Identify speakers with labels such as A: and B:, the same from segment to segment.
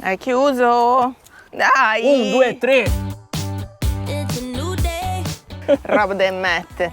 A: Hai chiuso? Dai!
B: 1, 2, 3!
A: Rob de Matt.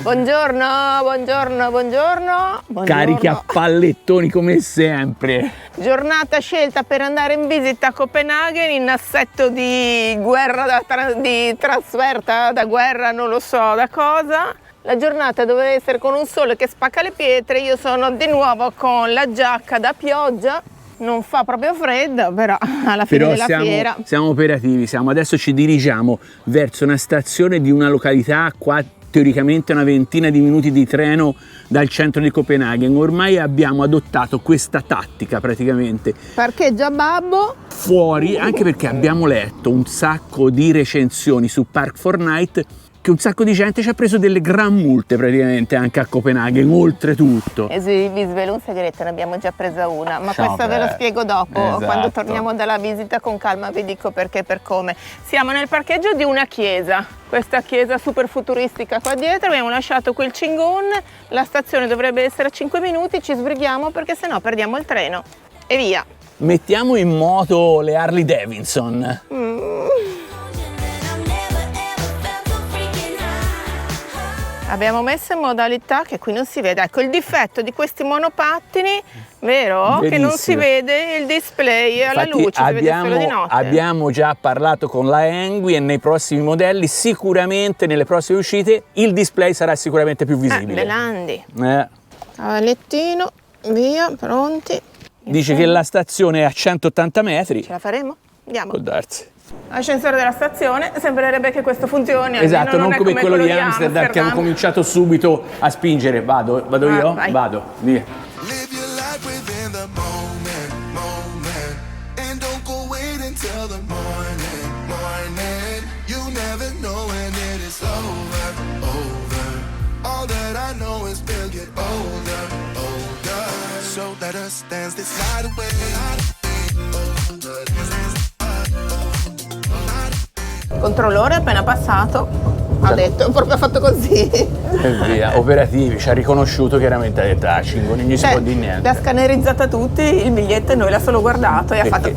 A: Buongiorno, buongiorno, buongiorno.
B: Carichi a pallettoni come sempre.
A: Giornata scelta per andare in visita a Copenaghen in assetto di guerra, di trasferta da guerra, non lo so da cosa. La giornata doveva essere con un sole che spacca le pietre, io sono di nuovo con la giacca da pioggia. Non fa proprio freddo, però alla fine della fiera.
B: Siamo operativi, adesso ci dirigiamo verso una stazione di una località qua teoricamente una ventina di minuti di treno dal centro di Copenaghen. Ormai abbiamo adottato questa tattica praticamente.
A: Parcheggia babbo
B: fuori, anche perché abbiamo letto un sacco di recensioni su Park4Night che un sacco di gente ci ha preso delle gran multe praticamente anche a Copenaghen, oltretutto.
A: E vi svelo un segreto, ne abbiamo già presa una, ma questa ve lo spiego dopo,
B: esatto.
A: Quando torniamo dalla visita con calma vi dico perché e per come. Siamo nel parcheggio di una chiesa, questa chiesa super futuristica qua dietro, abbiamo lasciato quel cingon, la stazione dovrebbe essere a 5 minuti, ci sbrighiamo perché sennò perdiamo il treno e via.
B: Mettiamo in moto le Harley Davidson.
A: Abbiamo messo in modalità che qui non si vede, ecco il difetto di questi monopattini, vero?
B: Benissimo.
A: Che non si vede il display alla luce, si vede solo di notte.
B: Abbiamo già parlato con la Engui e nei prossimi modelli, sicuramente nelle prossime uscite, il display sarà sicuramente più visibile.
A: Le Landi.
B: Eh.
A: Cavallettino, via, pronti.
B: Dice che la stazione è a 180 metri.
A: Ce la faremo? Andiamo.
B: Può darsi.
A: Ascensore della stazione, sembrerebbe che questo funzioni.
B: Esatto, non
A: è
B: come quello di Amsterdam che hanno cominciato subito a spingere. Vado io?
A: Vai.
B: Vado, via.
A: Controllore appena passato, ha detto, proprio fatto così.
B: E via, operativi, ci ha riconosciuto chiaramente, ha detto, Cingo, non gli si può dire niente.
A: L'ha scannerizzata tutti il biglietto e noi l'ha solo guardato e ha fatto...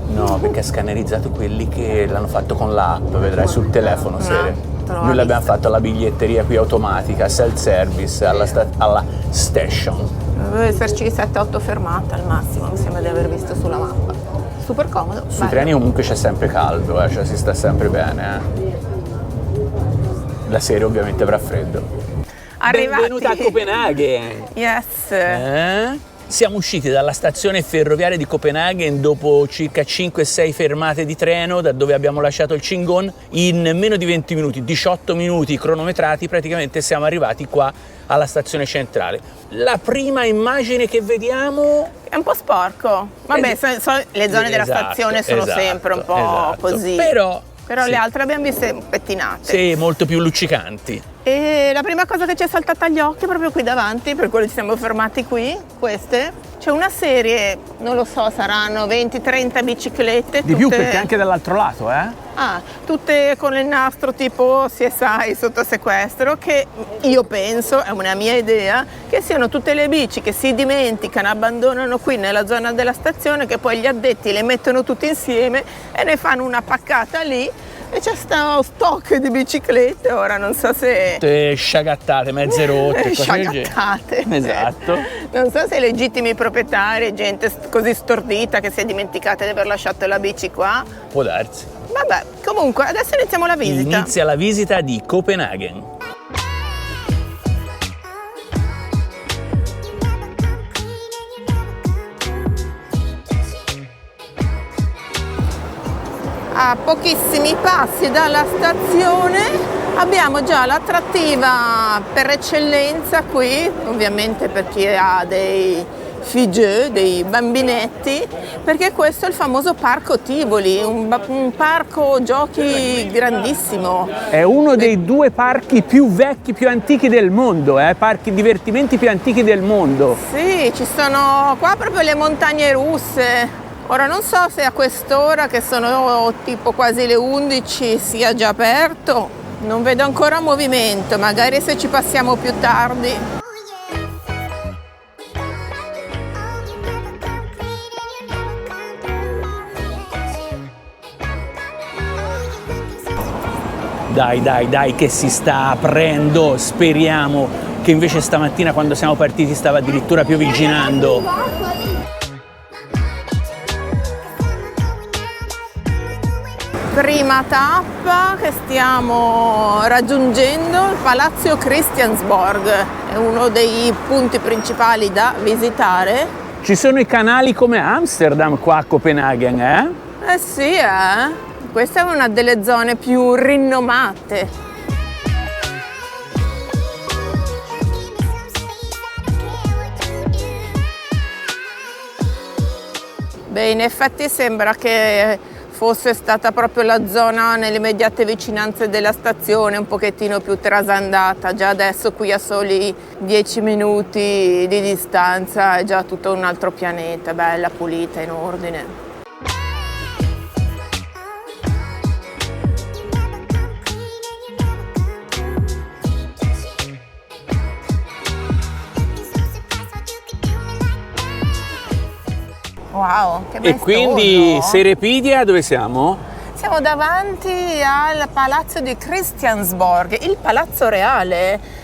B: No, perché ha scannerizzato quelli che l'hanno fatto con l'app, vedrai sul telefono, Noi l'abbiamo fatto alla biglietteria qui automatica, self-service, alla station.
A: Doveva esserci 7-8 fermate al massimo, mi sembra di aver visto sulla mappa. Super comodo.
B: Sui treni comunque c'è sempre caldo, cioè si sta sempre bene. La sera ovviamente avrà freddo.
A: Arrivati.
B: Benvenuta a Copenaghen!
A: Yes!
B: Siamo usciti dalla stazione ferroviaria di Copenaghen dopo circa 5-6 fermate di treno, da dove abbiamo lasciato il cingon. In meno di 20 minuti, 18 minuti cronometrati, praticamente siamo arrivati qua alla stazione centrale. La prima immagine che vediamo
A: è un po' sporco. Vabbè, le zone della stazione sono sempre un po' così. Però le altre abbiamo viste pettinate.
B: Sì, molto più luccicanti.
A: E la prima cosa che ci è saltata agli occhi proprio qui davanti, per quello ci siamo fermati qui, queste, c'è una serie, non lo so, saranno 20-30 biciclette.
B: Di più perché anche dall'altro lato,
A: tutte con il nastro tipo CSI sotto sequestro, che io penso, è una mia idea, che siano tutte le bici che si dimenticano, abbandonano qui nella zona della stazione, che poi gli addetti le mettono tutte insieme e ne fanno una paccata lì. E c'è sto stock di biciclette, ora non so se...
B: Tutte sciagattate, mezze rotte,
A: sciagattate.
B: Esatto.
A: Non so se legittimi proprietari, gente così stordita che si è dimenticata di aver lasciato la bici qua.
B: Può darsi.
A: Vabbè, comunque adesso iniziamo la visita.
B: Inizia la visita di Copenaghen.
A: A pochissimi passi dalla stazione abbiamo già l'attrattiva per eccellenza qui, ovviamente per chi ha dei Figeux, dei bambinetti, perché questo è il famoso parco Tivoli, un parco giochi grandissimo.
B: È uno dei 2 parchi più vecchi, più antichi del mondo, parchi divertimenti più antichi del mondo.
A: Sì, ci sono qua proprio le montagne russe. Ora non so se a quest'ora, che sono tipo quasi le 11, sia già aperto. Non vedo ancora movimento, magari se ci passiamo più tardi.
B: Dai, che si sta aprendo, speriamo che invece stamattina quando siamo partiti stava addirittura piovigginando.
A: Prima tappa che stiamo raggiungendo, il Palazzo Christiansborg, è uno dei punti principali da visitare.
B: Ci sono i canali come Amsterdam qua a Copenaghen, eh?
A: Eh sì, questa è una delle zone più rinomate. Beh, in effetti sembra che fosse stata proprio la zona nelle immediate vicinanze della stazione, un pochettino più trasandata. Già adesso qui a soli 10 minuti di distanza è già tutto un altro pianeta, bella, pulita, in ordine. Wow, che maestoso!
B: E quindi Serepidia dove siamo?
A: Siamo davanti al Palazzo di Christiansborg, il Palazzo Reale,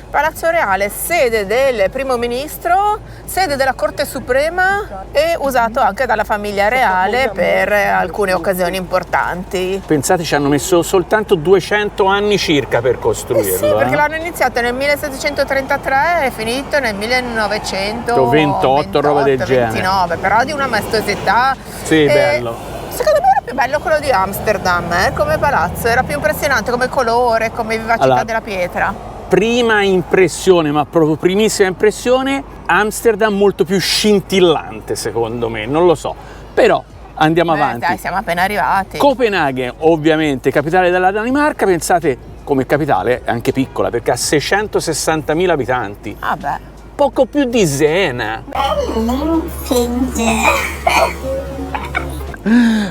A: sede del primo ministro, sede della Corte Suprema e usato anche dalla famiglia reale per alcune occasioni importanti.
B: Pensate, ci hanno messo soltanto 200 anni circa per costruirlo.
A: Sì, perché l'hanno iniziato nel 1733 e finito nel 1928,
B: roba del genere.
A: 29, però di una maestosità.
B: Sì, bello.
A: Secondo me era più bello quello di Amsterdam, come palazzo, era più impressionante come colore, come vivacità della pietra.
B: Prima impressione, ma proprio primissima impressione, Amsterdam molto più scintillante secondo me, non lo so, però andiamo avanti.
A: Dai, siamo appena arrivati.
B: Copenaghen, ovviamente, capitale della Danimarca, pensate come capitale è anche piccola perché ha 660.000 abitanti.
A: Ah beh.
B: Poco più di Siena.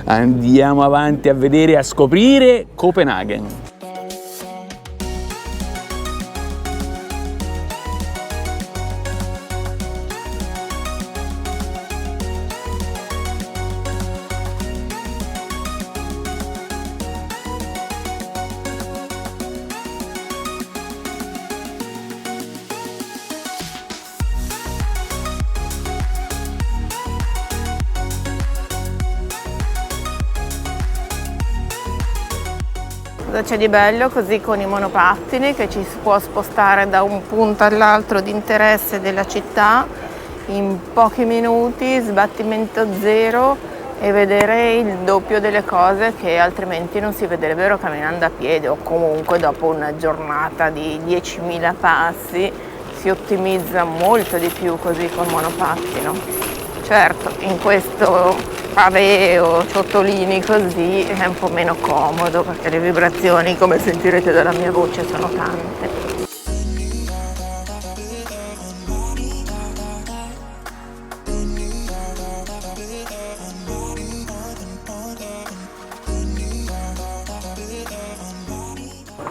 B: Andiamo avanti a vedere, a scoprire Copenaghen.
A: Cosa c'è di bello così con i monopattini, che ci si può spostare da un punto all'altro di interesse della città in pochi minuti, sbattimento zero, e vedere il doppio delle cose che altrimenti non si vedrebbero camminando a piedi, o comunque dopo una giornata di 10.000 passi si ottimizza molto di più così col monopattino. Certo, in questo pavé o ciottolini così è un po' meno comodo perché le vibrazioni, come sentirete dalla mia voce, sono tante.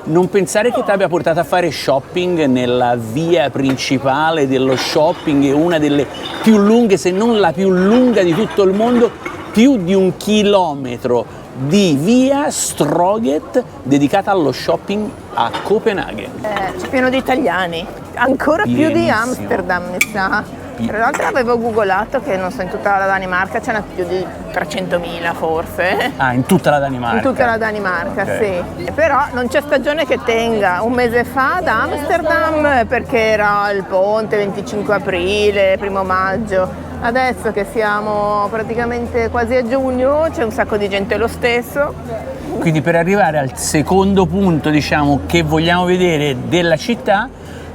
B: Non pensare che ti abbia portato a fare shopping nella via principale dello shopping, è una delle più lunghe, se non la più lunga di tutto il mondo, più di 1 chilometro di via Stroget dedicata allo shopping a Copenaghen.
A: C'è pieno di italiani, ancora più di Amsterdam mi sa. Tra l'altro avevo googolato che non so, in tutta la Danimarca ce n'è più di 300.000 forse.
B: Ah, in tutta la Danimarca?
A: In tutta la Danimarca,
B: okay.
A: Sì. Però non c'è stagione che tenga. Un mese fa da Amsterdam, perché era il ponte, 25 aprile, 1 maggio. Adesso che siamo praticamente quasi a giugno c'è un sacco di gente lo stesso.
B: Quindi per arrivare al secondo punto, diciamo, che vogliamo vedere della città,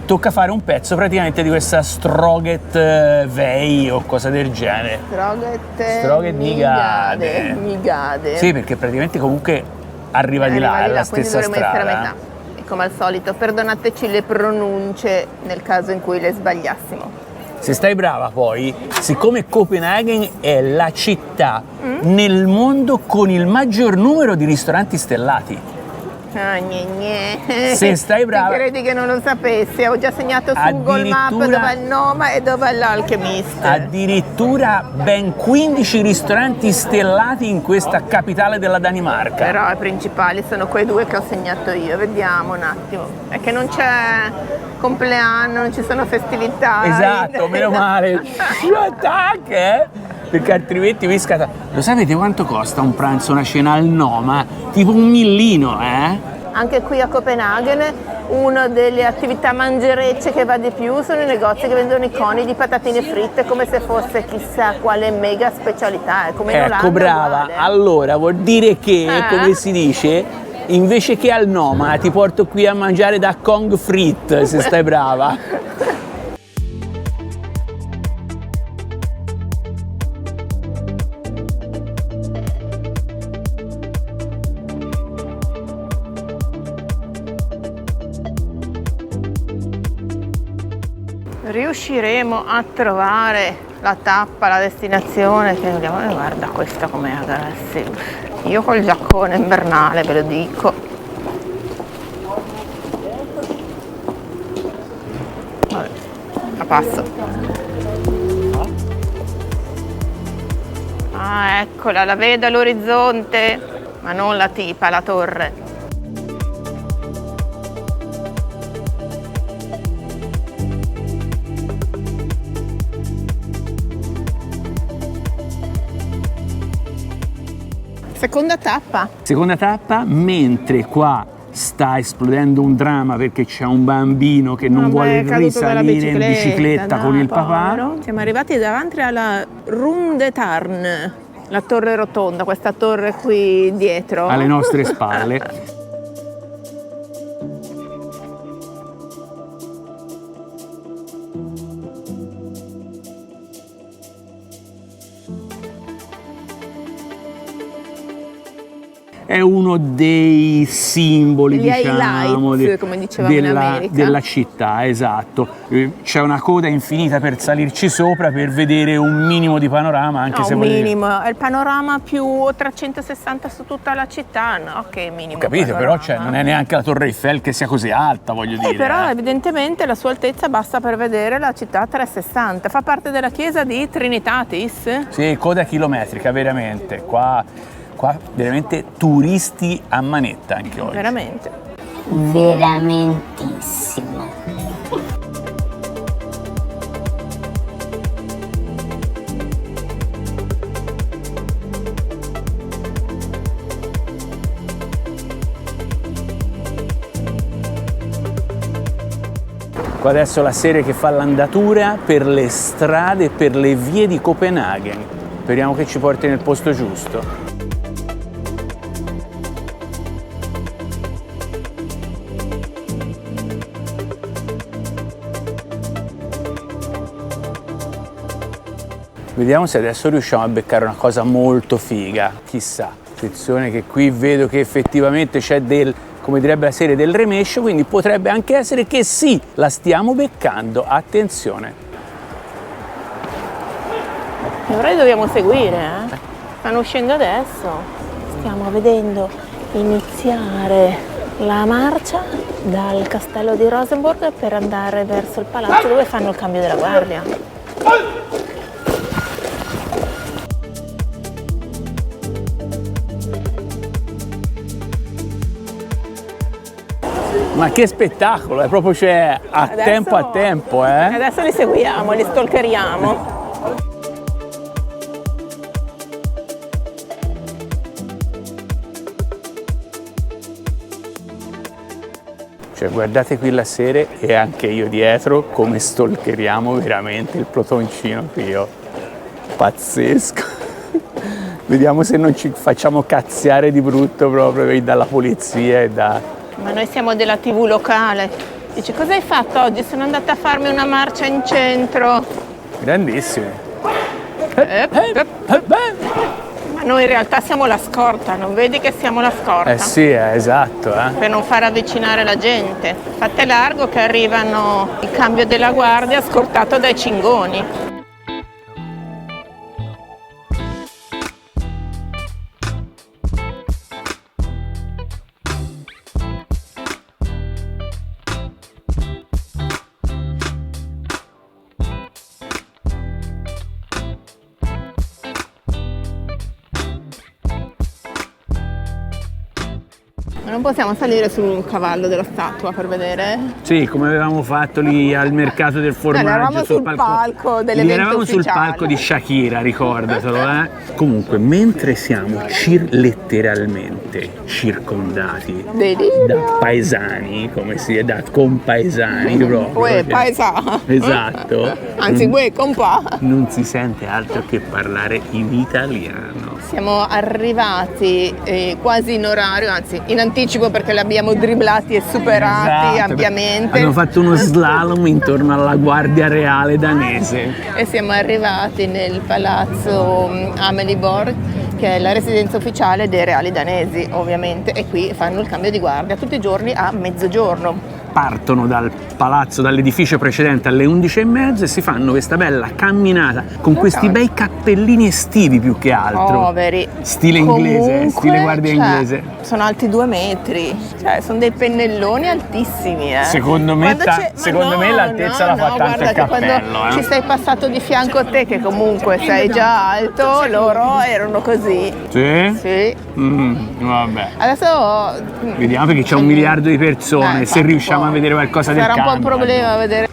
B: tocca fare un pezzo praticamente di questa Stroget Vej o cosa del genere.
A: Stroget
B: Migade.
A: Migade.
B: Sì, perché praticamente comunque arriva di là, è la stessa
A: quindi dovremmo essere a
B: strada.
A: metà. E come al solito, perdonateci le pronunce nel caso in cui le sbagliassimo.
B: Se stai brava poi, siccome Copenaghen è la città nel mondo con il maggior numero di ristoranti stellati.
A: Ah, gne.
B: Se stai brava.
A: Ti credi che non lo sapessi? Ho già segnato su Google Maps dove è il Noma e dove è l'Alchemist.
B: Addirittura ben 15 ristoranti stellati in questa capitale della Danimarca.
A: Però i principali sono quei due che ho segnato io. Vediamo un attimo. È che non c'è compleanno, non ci sono festività.
B: Esatto, meno male. Perché altrimenti mi scatta. Lo sapete quanto costa un pranzo, una cena al Noma? Tipo un millino, eh?
A: Anche qui a Copenaghen una delle attività mangerecce che va di più sono i negozi che vendono i coni di patatine fritte come se fosse chissà quale mega specialità. Come in Olanda,
B: Ecco, brava.
A: uguale.
B: Allora, vuol dire che, come si dice, invece che al Noma ti porto qui a mangiare da Kong Frit, se stai brava.
A: Riusciremo a trovare la tappa, la destinazione che vogliamo. Guarda questa com'è, ragazzi. Io col giaccone invernale ve lo dico. Vabbè, la passo. Ah, eccola, la vedo all'orizzonte, ma non la tipa, la torre. Seconda tappa,
B: mentre qua sta esplodendo un dramma perché c'è un bambino che non vuole risalire in bicicletta con il papà.
A: Siamo arrivati davanti alla Rundetarn, la torre rotonda, questa torre qui dietro.
B: Alle nostre spalle. È uno dei simboli, diciamo,
A: come dicevamo in America,
B: della città, esatto. C'è una coda infinita per salirci sopra per vedere un minimo di panorama, anche se
A: un minimo, è il panorama più 360 su tutta la città, no? Che minimo.
B: Ho capito,
A: panorama.
B: però non è neanche la Torre Eiffel che sia così alta, voglio dire.
A: Però evidentemente la sua altezza basta per vedere la città 360. Fa parte della chiesa di Trinitatis?
B: Sì, coda chilometrica, veramente. Qua veramente turisti a manetta anche oggi.
A: Veramente.
C: Veramentissimo.
B: Qua adesso la serie che fa l'andatura per le strade e per le vie di Copenaghen. Speriamo che ci porti nel posto giusto. Vediamo se adesso riusciamo a beccare una cosa molto figa, chissà. Attenzione che qui vedo che effettivamente c'è come direbbe la serie, del remescio, quindi potrebbe anche essere che sì, la stiamo beccando, attenzione.
A: Ora li dobbiamo seguire, eh? Stanno uscendo adesso. Stiamo vedendo iniziare la marcia dal castello di Rosenborg per andare verso il palazzo dove fanno il cambio della guardia.
B: Ma che spettacolo, è proprio a tempo, eh?
A: Adesso li seguiamo, li stalkeriamo.
B: Cioè, guardate qui la serie e anche io dietro come stalkeriamo veramente il protoncino qui, pazzesco. Vediamo se non ci facciamo cazziare di brutto proprio dalla polizia e da...
A: Ma noi siamo della TV locale. Dice, cosa hai fatto oggi? Sono andata a farmi una marcia in centro.
B: Grandissimi.
A: Ma noi in realtà siamo la scorta, non vedi che siamo la scorta?
B: Sì, esatto.
A: Per non far avvicinare la gente. Fate largo che arrivano il cambio della guardia scortato dai cingoni. Ma non possiamo salire sul cavallo della statua per vedere?
B: Sì, come avevamo fatto lì al mercato del formaggio.
A: Eravamo sul palco dell'evento
B: eravamo
A: ufficiale.
B: sul palco di Shakira, ricordatelo, Comunque, mentre siamo letteralmente circondati da paesani, come si è da compaesani proprio.
A: Uè, paesa.
B: Esatto.
A: Anzi, uè, compà.
B: Non si sente altro che parlare in italiano.
A: Siamo arrivati quasi in orario, anzi in anticipo perché li abbiamo dribblati e superati ampiamente.
B: Hanno fatto uno slalom intorno alla Guardia Reale danese.
A: E siamo arrivati nel palazzo Amalienborg, che è la residenza ufficiale dei reali danesi, ovviamente, e qui fanno il cambio di guardia tutti i giorni a mezzogiorno.
B: Partono dal palazzo, dall'edificio precedente alle 11:30 e si fanno questa bella camminata con questi bei cappellini estivi più che altro.
A: Poveri.
B: Stile
A: Comunque,
B: inglese, stile guardia inglese.
A: Sono alti 2 metri, cioè sono dei pennelloni altissimi.
B: Secondo me, l'altezza la fa tanto il cappello.
A: Quando ci sei passato di fianco a te, che comunque sei già alto, loro erano così.
B: Sì?
A: Sì.
B: Vabbè.
A: Adesso
B: vediamo, perché c'è 1 miliardo di persone, se riusciamo a vedere qualcosa del cambio.
A: Sarà un po' un problema vedere.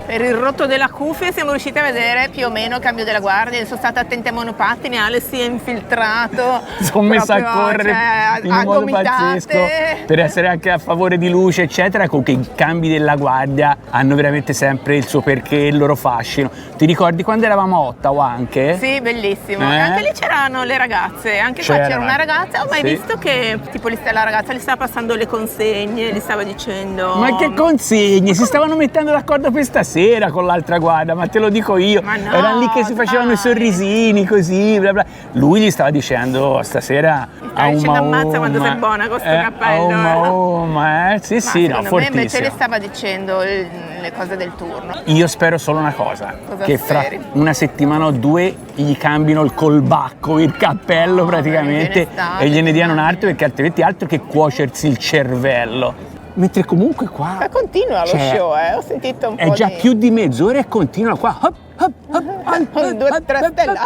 A: Per il rotto della cuffia siamo riusciti a vedere più o meno il cambio della guardia. Sono stata attenta ai monopattini, Ale si è infiltrato.
B: Sono messa a correre in un modo pazzesco per essere anche a favore di luce, eccetera. Comunque i cambi della guardia hanno veramente sempre il suo perché, il loro fascino. Ti ricordi quando eravamo a Ottawa anche?
A: Sì, bellissimo. Anche lì c'erano le ragazze, anche qua c'era una ragazza. Ho mai visto che tipo la ragazza gli stava passando le consegne, gli stava dicendo...
B: Ma che consegne? Si stavano mettendo d'accordo per stasera con l'altra guardia, ma te lo dico io.
A: Ma no,
B: erano lì che si facevano i sorrisini così, bla bla. Lui gli stava dicendo stasera
A: ammazza quando sei buona con sto cappello.
B: Sì, sì, no, fortissimo.
A: Me invece le stava dicendo le cose del turno.
B: Io spero solo una cosa, che
A: speri?
B: fra una settimana o 2 gli cambino il colbacco, il cappello praticamente, e gliene diano un altro, perché altrimenti che cuocersi il cervello. Mentre comunque qua...
A: Ma continua lo show, ho sentito un po'
B: È già più di mezz'ora e continua qua.
A: 2-3 stelle.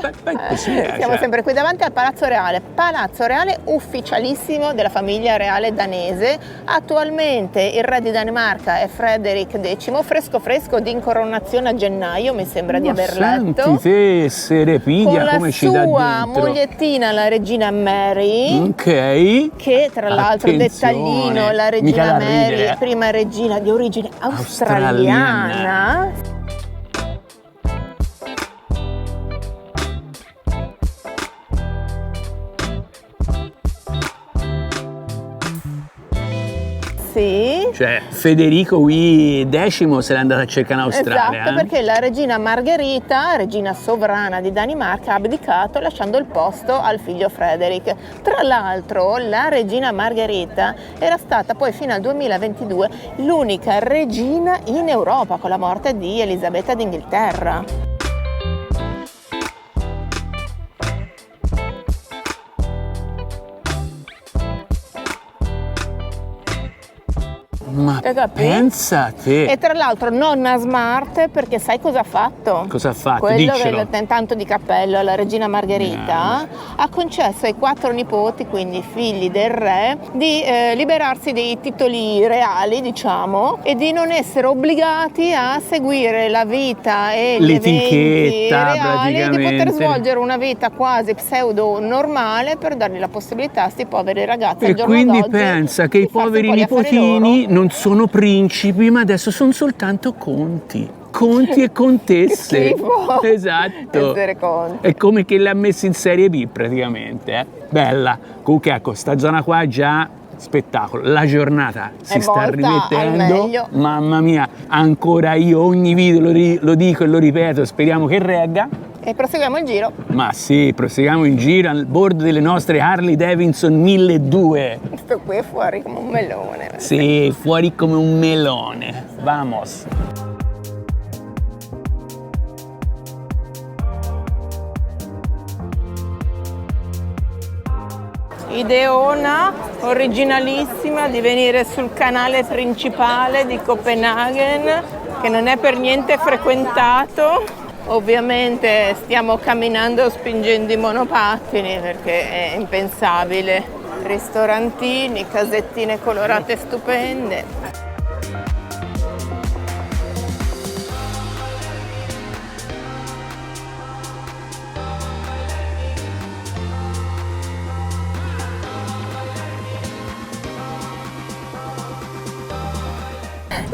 A: Siamo sempre qui davanti al Palazzo Reale ufficialissimo della famiglia reale danese. Attualmente il re di Danimarca è Frederik X, fresco di incoronazione a gennaio, mi sembra di aver letto.
B: Senti te, Serepidia, come ci dà dentro.
A: Con la sua mogliettina, la regina Mary,
B: ok,
A: che tra l'altro dettaglino, la regina Mary, prima regina di origine australiana. Sì.
B: Cioè Federico X se l'è andata a cercare in Australia.
A: Esatto, perché la regina Margherita, regina sovrana di Danimarca, ha abdicato lasciando il posto al figlio Frederick. Tra l'altro la regina Margherita era stata poi fino al 2022 l'unica regina in Europa con la morte di Elisabetta d'Inghilterra.
B: Ma pensa a te!
A: E tra l'altro nonna smart, perché sai cosa ha fatto?
B: Cosa ha fatto?
A: Quello
B: Diccelo.
A: del tanto di cappello alla regina Margherita ha concesso ai 4 nipoti, quindi figli del re, di liberarsi dei titoli reali, diciamo, e di non essere obbligati a seguire la vita e gli eventi reali, e di poter svolgere una vita quasi pseudo normale per dargli la possibilità a questi poveri ragazzi.
B: E quindi pensa che i poveri nipotini non sono principi, ma adesso sono soltanto conti e contesse.
A: Che schifo.
B: Esatto.
A: Essere conti.
B: È come che l'ha messo in serie B praticamente. Bella. Comunque ecco, sta zona qua già spettacolo. La giornata si sta rimettendo. Mamma mia, ancora io ogni video lo dico e lo ripeto, speriamo che regga.
A: E proseguiamo il giro.
B: Ma sì, proseguiamo il giro al bordo delle nostre Harley Davidson 1200.
A: Questo qui è fuori come un melone.
B: Sì, fuori come un melone. Vamos.
A: Ideona originalissima di venire sul canale principale di Copenaghen, che non è per niente frequentato. Ovviamente stiamo camminando spingendo i monopattini perché è impensabile. Ristorantini, casettine colorate stupende.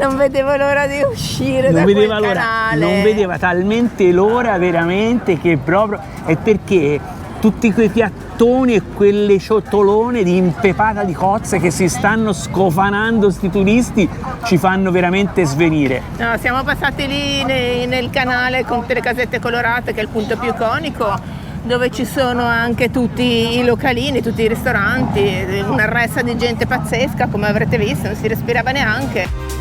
A: Non vedevo l'ora di uscire da quel canale.
B: Non vedeva talmente l'ora veramente che proprio è perché tutti quei piattoni e quelle ciotolone di impepata di cozze che si stanno scofanando sti turisti ci fanno veramente svenire.
A: No, siamo passati lì nel canale con tutte le casette colorate, che è il punto più iconico, dove ci sono anche tutti i localini, tutti i ristoranti, una ressa di gente pazzesca, come avrete visto, non si respirava neanche.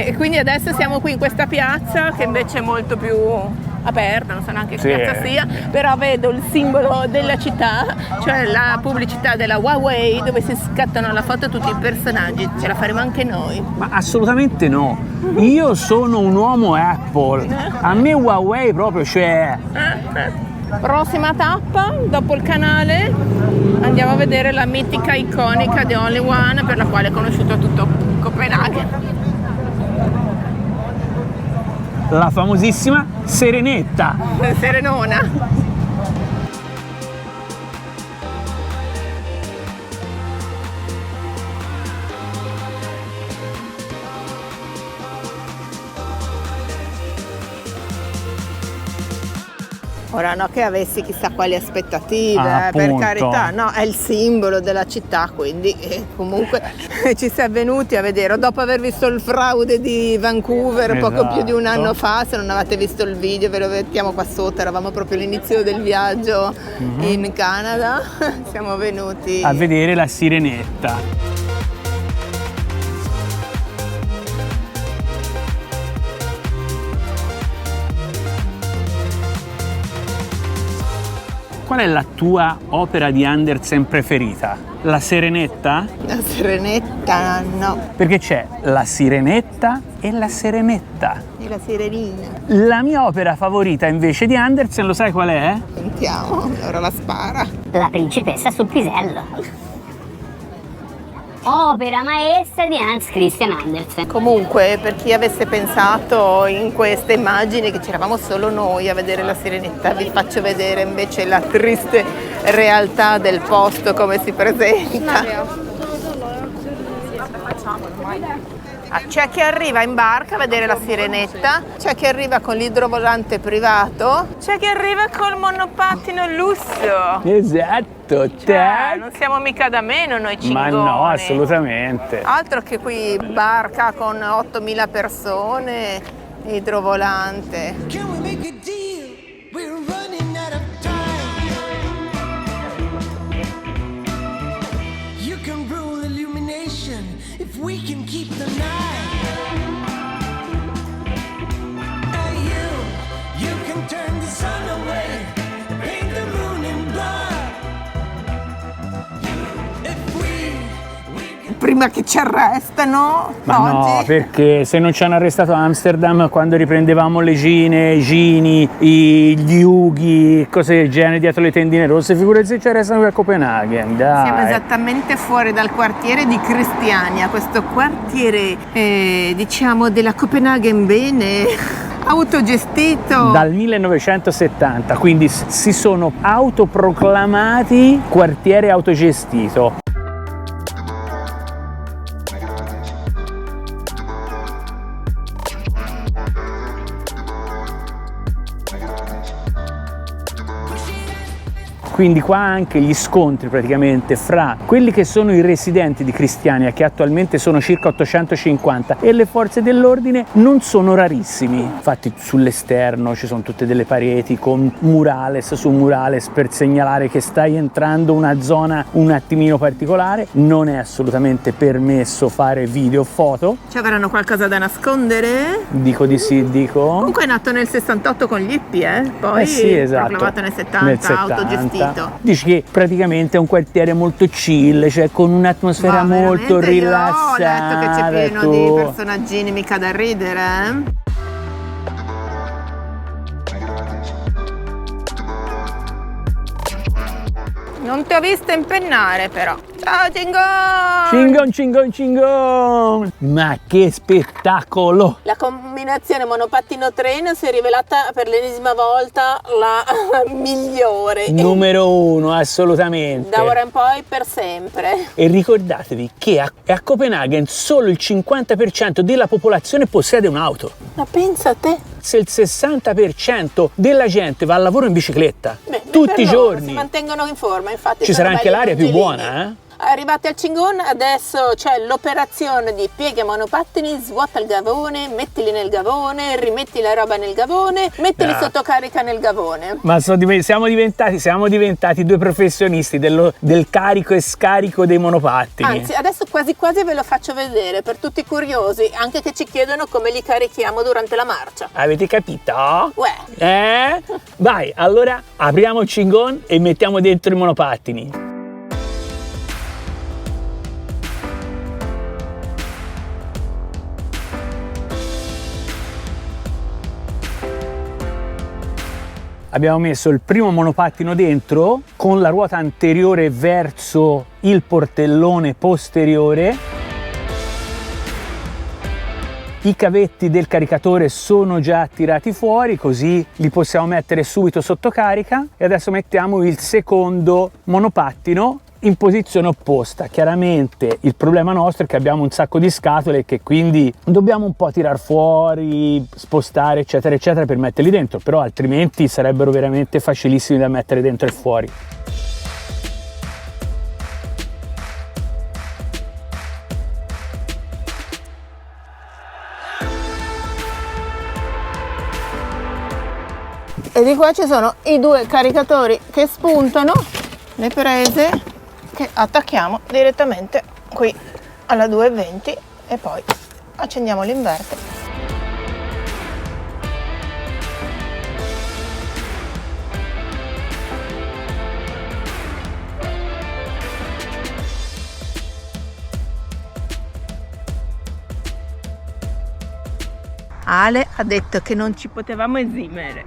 A: E quindi adesso siamo qui in questa piazza che invece è molto più aperta, non so neanche che piazza sia, però vedo il simbolo della città, cioè la pubblicità della Huawei, dove si scattano la foto tutti i personaggi. Ce la faremo anche noi?
B: Ma assolutamente no, io sono un uomo Apple, a me Huawei proprio c'è.
A: Prossima tappa, dopo il canale, andiamo a vedere la mitica iconica The Only One, per la quale è conosciuto tutto Copenaghen.
B: La famosissima Serenetta.
A: Serenona. Ora no che avessi chissà quali aspettative, per carità, no, è il simbolo della città, quindi comunque ci si è venuti a vedere. Dopo aver visto il fraude di Vancouver poco più di un anno fa, se non avete visto il video ve lo mettiamo qua sotto, eravamo proprio all'inizio del viaggio in Canada, siamo venuti
B: a vedere la Sirenetta. Qual è la tua opera di Andersen preferita? La Serenetta?
A: La Serenetta no.
B: Perché c'è la Sirenetta e la Serenetta.
A: E la Sirenina.
B: La mia opera favorita invece di Andersen, lo sai qual è?
A: Sentiamo, ora la spara.
C: La principessa sul pisello. Opera maestra di Hans Christian Andersen.
A: Comunque, per chi avesse pensato in queste immagini che c'eravamo solo noi a vedere la Sirenetta, vi faccio vedere invece la triste realtà del posto, come si presenta. facciamolo, vai. C'è chi arriva in barca a vedere la sirenetta, c'è chi arriva con l'idrovolante privato, c'è chi arriva col monopattino lusso.
B: Esatto,
A: Cioè, non siamo mica da meno noi cingoni.
B: Ma no, assolutamente.
A: Altro che qui barca con 8.000 persone, idrovolante.
D: Can we make a deal? We're running out of time. You can rule illumination if we can keep the night. And you can turn the sun away, paint the moon in blood. If we
A: Prima che ci arrestano
B: Ma
A: oggi.
B: no, perché se non ci hanno arrestato a Amsterdam quando riprendevamo le Gine, i Gini, gli Ughi, cose del genere dietro le tendine rosse, figurati se ci arrestano qui a Copenaghen, dai.
A: Siamo esattamente fuori dal quartiere di Cristiania, questo quartiere diciamo della Copenaghen bene autogestito.
B: Dal 1970, quindi si sono autoproclamati quartiere autogestito. Quindi qua anche gli scontri praticamente fra quelli che sono i residenti di Cristiania, che attualmente sono circa 850, e le forze dell'ordine non sono rarissimi. Infatti sull'esterno ci sono tutte delle pareti con murales su murales per segnalare che stai entrando una zona un attimino particolare. Non è assolutamente permesso fare video o foto.
A: Ci avranno qualcosa da nascondere?
B: Dico di sì, dico.
A: Comunque è nato nel 68 con gli hippie, poi
B: Sì, esatto.
A: proclamato nel 70, autogestito.
B: Dici che praticamente è un quartiere molto chill, cioè con un'atmosfera
A: Ma
B: molto
A: veramente?
B: rilassata.
A: Io ho letto che c'è pieno
B: tu.
A: di personaggini mica da ridere, Non ti ho visto impennare però. Ciao Cingon!
B: Cingon, cingon, cingon! Ma che spettacolo!
A: La combinazione monopattino-treno si è rivelata per l'ennesima volta la migliore.
B: Numero uno, assolutamente.
A: Da ora in poi per sempre.
B: E ricordatevi che a Copenaghen solo il 50% della popolazione possiede un'auto.
A: Ma pensa a te.
B: Se il 60% della gente va al lavoro in bicicletta,
A: Beh,
B: tutti
A: per
B: i
A: loro
B: giorni,
A: si mantengono in forma, infatti.
B: ci
A: sono
B: sarà anche
A: belli
B: l'aria più
A: lungilini.
B: buona, eh?
A: Arrivati al Cingon, adesso c'è l'operazione di piega monopattini, svuota il gavone, mettili nel gavone, rimetti la roba nel gavone, mettili sotto carica nel gavone.
B: Ma siamo diventati due professionisti del carico e scarico dei monopattini.
A: Anzi, adesso quasi quasi ve lo faccio vedere per tutti i curiosi, anche che ci chiedono come li carichiamo durante la marcia.
B: Avete capito?
A: Uè.
B: Vai, allora apriamo il Cingon e mettiamo dentro i monopattini. Abbiamo messo il primo monopattino dentro con la ruota anteriore verso il portellone posteriore. I cavetti del caricatore sono già tirati fuori, così li possiamo mettere subito sotto carica. E adesso mettiamo il secondo monopattino in posizione opposta. Chiaramente il problema nostro è che abbiamo un sacco di scatole che quindi dobbiamo un po' tirar fuori, spostare eccetera eccetera per metterli dentro, però altrimenti sarebbero veramente facilissimi da mettere dentro e fuori.
A: E di qua ci sono i due caricatori che spuntano, le prese che attacchiamo direttamente qui alla 220 e poi accendiamo l'inverter. Ale ha detto che non ci potevamo esimere.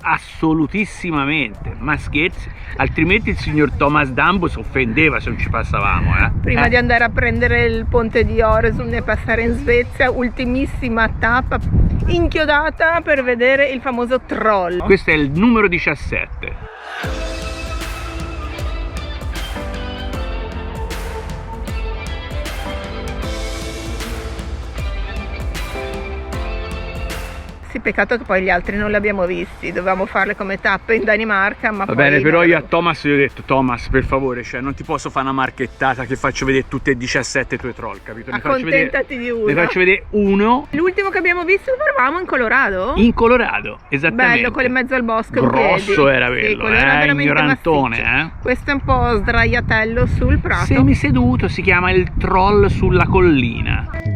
B: Assolutissimamente, ma scherzi, altrimenti il signor Thomas Dambo si offendeva se non ci passavamo.
A: Prima di andare a prendere il ponte di Oresund e passare in Svezia, ultimissima tappa inchiodata per vedere il famoso troll.
B: Questo è il numero 17.
A: Sì, peccato che poi gli altri non li abbiamo visti, dovevamo farle come tappe in Danimarca, ma
B: Va
A: poi
B: bene, però
A: non
B: io a
A: abbiamo-
B: Thomas gli ho detto: Thomas, per favore, cioè non ti posso fare una marchettata che faccio vedere tutte e 17 tue troll, capito?
A: Accontentati di uno.
B: Ne faccio vedere uno
A: L'ultimo che abbiamo visto eravamo in Colorado?
B: in Colorado, esattamente.
A: Bello, quello in mezzo al bosco in
B: Grosso
A: piedi.
B: era
A: Sì,
B: quello,
A: era veramente
B: ignorantone,
A: massiccio. Questo è un po' sdraiatello sul prato.
B: Semiseduto, si chiama il troll sulla collina.